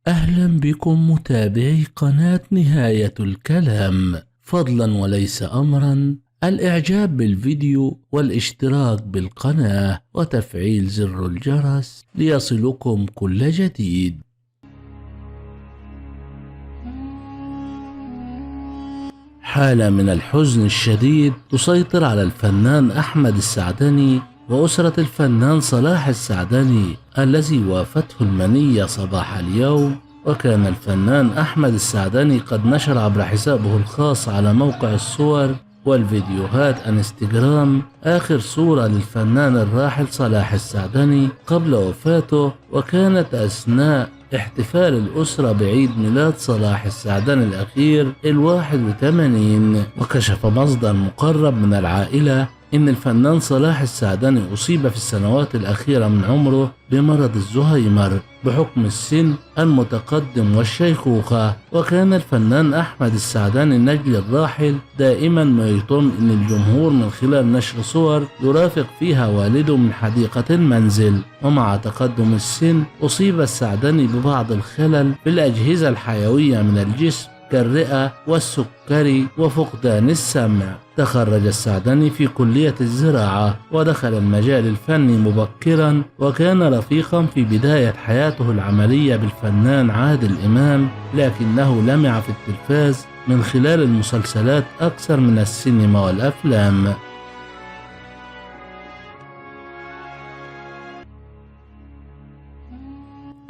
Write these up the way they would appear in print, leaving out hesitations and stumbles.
أهلا بكم متابعي قناة نهاية الكلام. فضلا وليس أمرا الإعجاب بالفيديو والاشتراك بالقناة وتفعيل زر الجرس ليصلكم كل جديد. حالة من الحزن الشديد تسيطر على الفنان أحمد السعدني وأسرة الفنان صلاح السعدني الذي وافته المنية صباح اليوم. وكان الفنان أحمد السعدني قد نشر عبر حسابه الخاص على موقع الصور والفيديوهات انستجرام آخر صورة للفنان الراحل صلاح السعدني قبل وفاته، وكانت أثناء احتفال الأسرة بعيد ميلاد صلاح السعدني الأخير 81. وكشف مصدر مقرب من العائلة إن الفنان صلاح السعدني أصيب في السنوات الأخيرة من عمره بمرض الزهايمر بحكم السن المتقدم والشيخوخة. وكان الفنان أحمد السعدني النجل الراحل دائما ما يطم إن الجمهور من خلال نشر صور يرافق فيها والده من حديقة المنزل. ومع تقدم السن أصيب السعدني ببعض الخلل في الأجهزة الحيوية من الجسم كالرئة والسكري وفقدان السمع. تخرج السعدني في كلية الزراعة ودخل المجال الفني مبكرا، وكان رفيقا في بداية حياته العملية بالفنان عادل إمام، لكنه لمع في التلفاز من خلال المسلسلات أكثر من السينما والأفلام.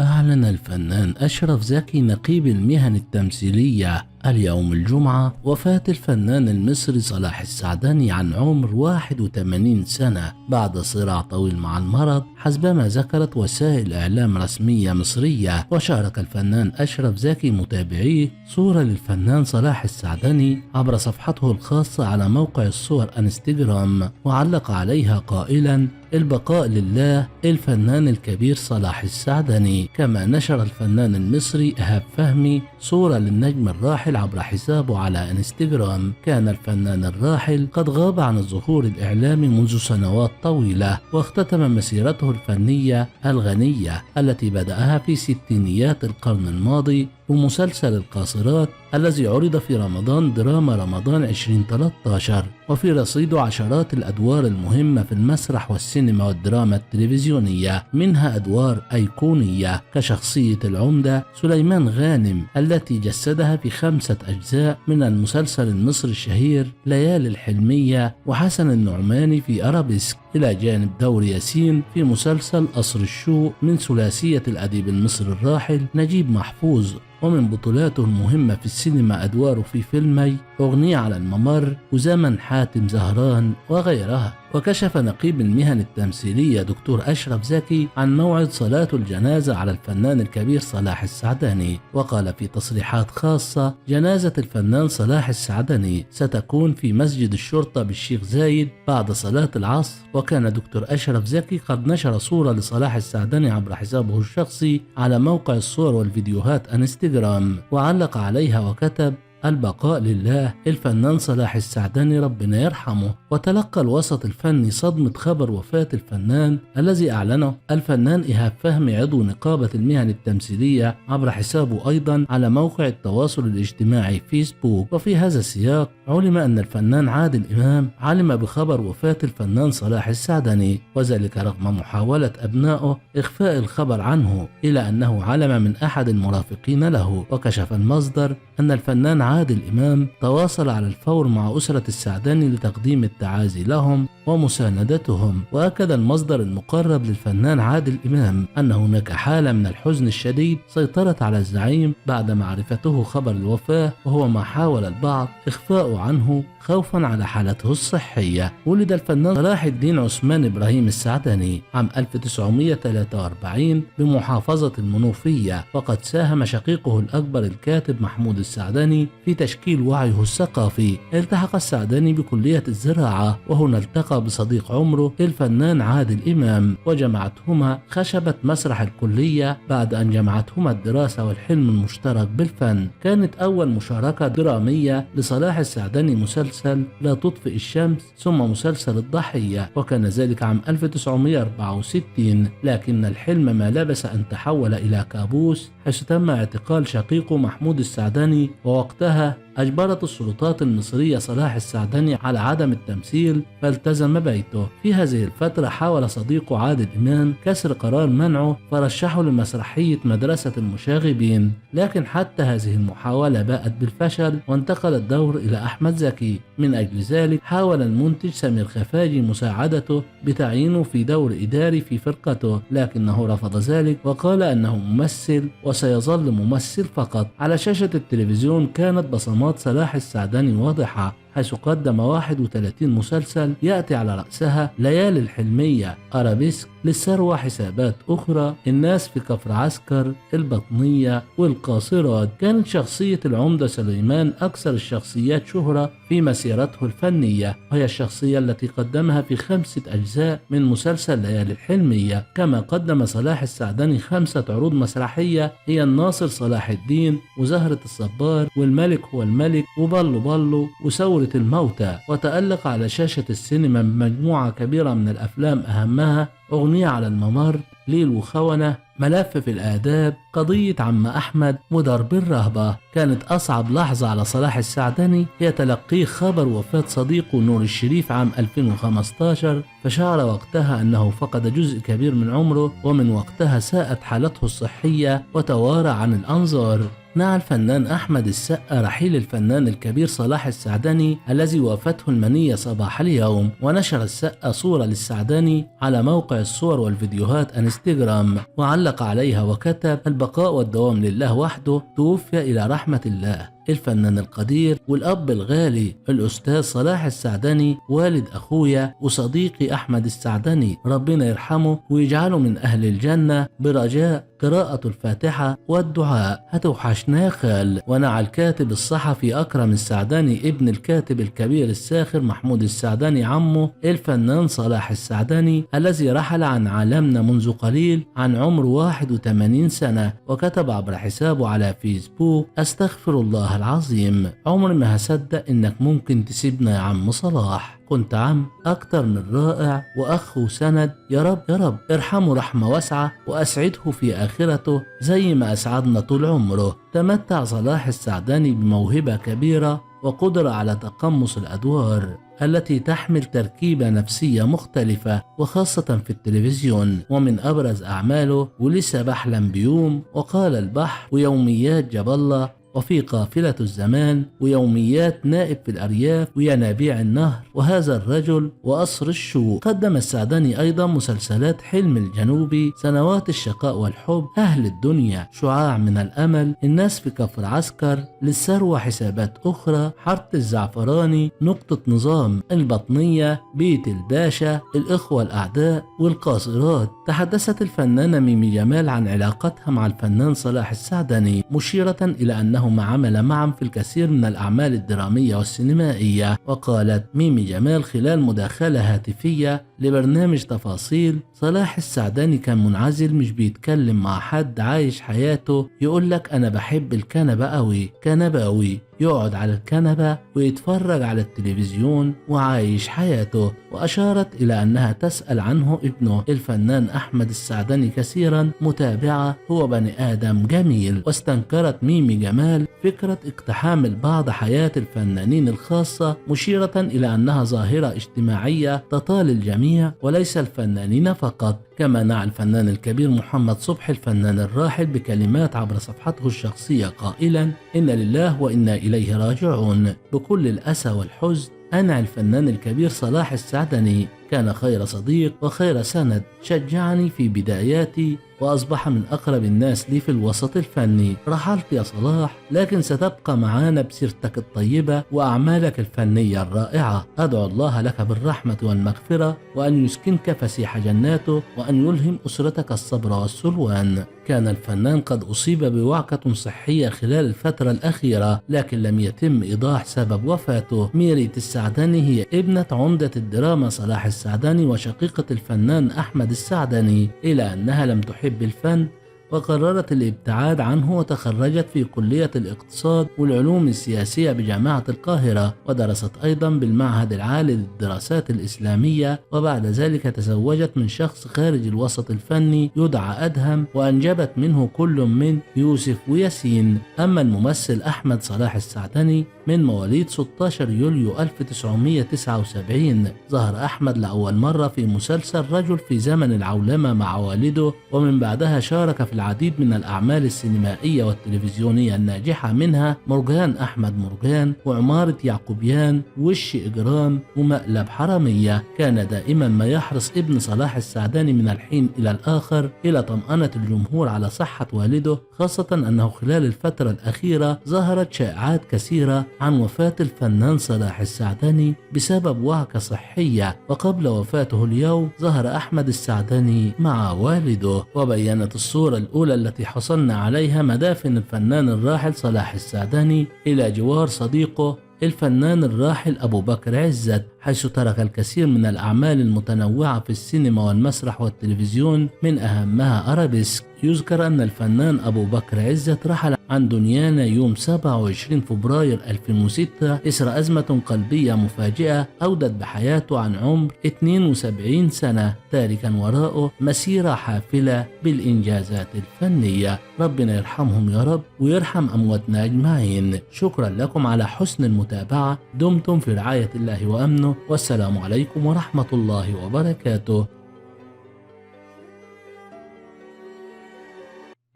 أعلن الفنان أشرف زكي نقيب المهن التمثيلية اليوم الجمعة وفاة الفنان المصري صلاح السعدني عن عمر 81 سنة بعد صراع طويل مع المرض حسبما ذكرت وسائل إعلام رسمية مصرية. وشارك الفنان أشرف زكي متابعيه صورة للفنان صلاح السعدني عبر صفحته الخاصة على موقع الصور انستجرام، وعلق عليها قائلا: البقاء لله الفنان الكبير صلاح السعدني. كما نشر الفنان المصري إيهاب فهمي صورة للنجم الراحل عبر حسابه على انستجرام. كان الفنان الراحل قد غاب عن الظهور الإعلامي منذ سنوات طويلة، واختتم مسيرته الفنية الغنية التي بدأها في ستينيات القرن الماضي بمسلسل القاصرات الذي عرض في رمضان دراما رمضان 2013، وفي رصيده عشرات الأدوار المهمة في المسرح والسينما والدراما التلفزيونية، منها أدوار أيقونية كشخصية العمدة سليمان غانم التي جسدها في 5 أجزاء من المسلسل المصري الشهير ليالي الحلمية، وحسن النعماني في أرابيسك، إلى جانب دور ياسين في مسلسل قصر الشوق من ثلاثية الأديب المصري الراحل نجيب محفوظ. ومن بطولاته المهمة في السينما أدواره في فيلمي أغنية على الممر وزمن حاتم زهران وغيرها. وكشف نقيب المهن التمثيلية دكتور أشرف زكي عن موعد صلاة الجنازة على الفنان الكبير صلاح السعدني، وقال في تصريحات خاصة: جنازة الفنان صلاح السعدني ستكون في مسجد الشرطة بالشيخ زايد بعد صلاة العصر. وكان دكتور أشرف زكي قد نشر صورة لصلاح السعدني عبر حسابه الشخصي على موقع الصور والفيديوهات انستجرام، وعلق عليها وكتب: البقاء لله الفنان صلاح السعدني ربنا يرحمه. وتلقى الوسط الفني صدمة خبر وفاة الفنان الذي أعلنه الفنان إيهاب فهمي عضو نقابة المهن التمثيلية عبر حسابه أيضا على موقع التواصل الاجتماعي فيسبوك. وفي هذا السياق علم أن الفنان عادل إمام علم بخبر وفاة الفنان صلاح السعدني، وذلك رغم محاولة أبنائه إخفاء الخبر عنه، إلى أنه علم من أحد المرافقين له. وكشف المصدر أن الفنان عادل إمام تواصل على الفور مع أسرة السعدني لتقديم التعازي لهم ومساندتهم. وأكد المصدر المقرب للفنان عادل إمام أن هناك حالة من الحزن الشديد سيطرت على الزعيم بعد معرفته خبر الوفاة، وهو ما حاول البعض إخفاءه عنه خوفا على حالته الصحية. ولد الفنان صلاح الدين عثمان إبراهيم السعدني عام 1943 بمحافظة المنوفية، وقد ساهم شقيقه الأكبر الكاتب محمود السعدني في تشكيل وعيه الثقافي. التحق السعدني بكلية الزراعة، وهنا التقى بصديق عمره الفنان عادل إمام، وجمعتهما خشبة مسرح الكلية بعد أن جمعتهما الدراسة والحلم المشترك بالفن. كانت أول مشاركة درامية لصلاح السعدني مسلسل لا تطفئ الشمس، ثم مسلسل الضحية، وكان ذلك عام 1964، لكن الحلم ما لبث أن تحول إلى كابوس حيث تم اعتقال شقيقه محمود السعدني، ووقتها أجبرت السلطات المصرية صلاح السعدني على عدم التمثيل فالتزم بيته. في هذه الفترة حاول صديقه عادل إمام كسر قرار منعه فرشحه لمسرحية مدرسة المشاغبين، لكن حتى هذه المحاولة باءت بالفشل وانتقل الدور إلى أحمد زكي. من أجل ذلك حاول المنتج سمير خفاجي مساعدته بتعيينه في دور إداري في فرقته، لكنه رفض ذلك وقال أنه ممثل وسيظل ممثل فقط. على شاشة التلفزيون كانت بصمات صلاح السعدني واضحة، حيث قدم 31 مسلسل يأتي على رأسها ليالي الحلمية، أرابيسك، للثروة، حسابات أخرى، الناس في كفر عسكر، البطنية، والقاصرات. كانت شخصية العمدة سليمان أكثر الشخصيات شهرة في مسيرته الفنية، وهي الشخصية التي قدمها في 5 أجزاء من مسلسل ليالي الحلمية. كما قدم صلاح السعدني 5 عروض مسرحية هي الناصر صلاح الدين، وزهرة الصبار، والملك هو الملك، وبلو بلو، وثورة الموتى. وتألق على شاشة السينما بمجموعة كبيرة من الأفلام أهمها أغنية على الممر، ليل وخونة، ملف في الآداب، قضية عم أحمد، ودرب الرهبة. كانت أصعب لحظة على صلاح السعدني هي تلقيه خبر وفاة صديقه نور الشريف عام 2015، فشعر وقتها أنه فقد جزء كبير من عمره، ومن وقتها ساءت حالته الصحية وتوارى عن الأنظار. نعى الفنان أحمد السقا رحيل الفنان الكبير صلاح السعدني الذي وافته المنية صباح اليوم، ونشر السقا صورة للسعدني على موقع الصور والفيديوهات انستجرام، وعلق عليها وكتب: البقاء والدوام لله وحده، توفي إلى رحمة الله الفنان القدير والأب الغالي الأستاذ صلاح السعدني، والد أخويا وصديقي أحمد السعدني، ربنا يرحمه ويجعله من أهل الجنة، برجاء قراءة الفاتحة والدعاء. هتوحشنا خال. ونعى الكاتب الصحفي أكرم السعدني ابن الكاتب الكبير الساخر محمود السعدني عمه الفنان صلاح السعدني الذي رحل عن عالمنا منذ قليل عن عمر 81 سنة، وكتب عبر حسابه على فيسبوك: أستغفر الله العظيم، عمري ما هصدق إنك ممكن تسيبنا يا عم صلاح، كنت عم أكتر من رائع وأخ وسند، يا رب يا رب ارحمه رحمة واسعة وأسعده في آخرته زي ما أسعدنا طول عمره. تمتع صلاح السعدني بموهبة كبيرة وقدرة على تقمص الأدوار التي تحمل تركيبة نفسية مختلفة، وخاصة في التلفزيون. ومن أبرز أعماله ولسه بحلم بيوم، وقال البحر، ويوميات جاب الله، وفي قافلة الزمان، ويوميات نائب في الأرياف، وينابيع النهر، وهذا الرجل، وقصر الشوق. قدم السعدني أيضا مسلسلات حلم الجنوبي، سنوات الشقاء والحب، أهل الدنيا، شعاع من الأمل، الناس في كفر عسكر، للثروة، حسابات أخرى، حارة الزعفراني، نقطة نظام، البطنية، بيت الباشا، الإخوة الأعداء، والقاصرات. تحدثت الفنانة ميمي جمال عن علاقتها مع الفنان صلاح السعدني، مشيرة إلى أنهما عمل معا في الكثير من الأعمال الدرامية والسينمائية. وقالت ميمي جمال خلال مداخلة هاتفية لبرنامج تفاصيل: صلاح السعدني كان منعزل، مش بيتكلم مع حد، عايش حياته، يقولك أنا بحب الكنبة قوي، كنباوي، يقعد على الكنبة ويتفرج على التلفزيون وعايش حياته. وأشارت إلى أنها تسأل عنه ابنه الفنان أحمد السعدني كثيرا، متابعة، هو بني آدم جميل. واستنكرت ميمي جمال فكرة اقتحام البعض حياة الفنانين الخاصة، مشيرة إلى أنها ظاهرة اجتماعية تطال الجميع وليس الفنانين فقط. كما نعى الفنان الكبير محمد صبحي الفنان الراحل بكلمات عبر صفحته الشخصية قائلا: إن لله وإنا إليه راجعون، بكل الأسى والحزن أنعى الفنان الكبير صلاح السعدني، كان خير صديق وخير سند، شجعني في بداياتي وأصبح من أقرب الناس لي في الوسط الفني. رحلت يا صلاح، لكن ستبقى معانا بسيرتك الطيبة وأعمالك الفنية الرائعة. أدعو الله لك بالرحمة والمغفرة، وأن يسكنك فسيح جناته، وأن يلهم أسرتك الصبر والسلوان. كان الفنان قد أصيب بوعكة صحية خلال الفترة الأخيرة، لكن لم يتم إيضاح سبب وفاته. ميريت السعدني هي ابنة عمدة الدراما صلاح السعدني وشقيقة الفنان أحمد السعدني، إلى أنها لم تحب الفن وقررت الابتعاد عنه وتخرجت في كلية الاقتصاد والعلوم السياسية بجامعة القاهرة، ودرست أيضا بالمعهد العالي للدراسات الإسلامية. وبعد ذلك تزوجت من شخص خارج الوسط الفني يدعى أدهم، وأنجبت منه كل من يوسف وياسين. أما الممثل أحمد صلاح السعدني من مواليد 16 يوليو 1979، ظهر أحمد لأول مرة في مسلسل رجل في زمن العولمة مع والده، ومن بعدها شارك في العديد من الأعمال السينمائية والتلفزيونية الناجحة، منها مرجان أحمد مرجان، وعمارة يعقوبيان، وش إجرام، ومقلب حرامية. كان دائما ما يحرص ابن صلاح السعدني من الحين إلى الآخر إلى طمأنة الجمهور على صحة والده، خاصة أنه خلال الفترة الأخيرة ظهرت شائعات كثيرة عن وفاة الفنان صلاح السعدني بسبب وعكة صحية. وقبل وفاته اليوم ظهر أحمد السعدني مع والده، وبينت الصورة الأولى التي حصلنا عليها مدافن الفنان الراحل صلاح السعدني إلى جوار صديقه الفنان الراحل أبو بكر عزت، حيث ترك الكثير من الأعمال المتنوعة في السينما والمسرح والتلفزيون، من أهمها أرابيسك. يذكر أن الفنان أبو بكر عزت رحل عن دنيانا يوم 27 فبراير 2006 إثر أزمة قلبية مفاجئة أودت بحياته عن عمر 72 سنة، تاركا وراءه مسيرة حافلة بالإنجازات الفنية. ربنا يرحمهم يا رب ويرحم أمواتنا أجمعين. شكرا لكم على حسن المتابعة، دمتم في رعاية الله وأمنه، والسلام عليكم ورحمة الله وبركاته.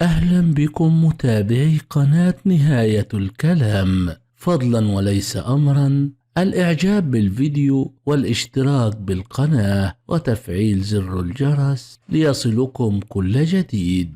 أهلا بكم متابعي قناة نهاية الكلام. فضلا وليس أمرا الإعجاب بالفيديو والاشتراك بالقناة وتفعيل زر الجرس ليصلكم كل جديد.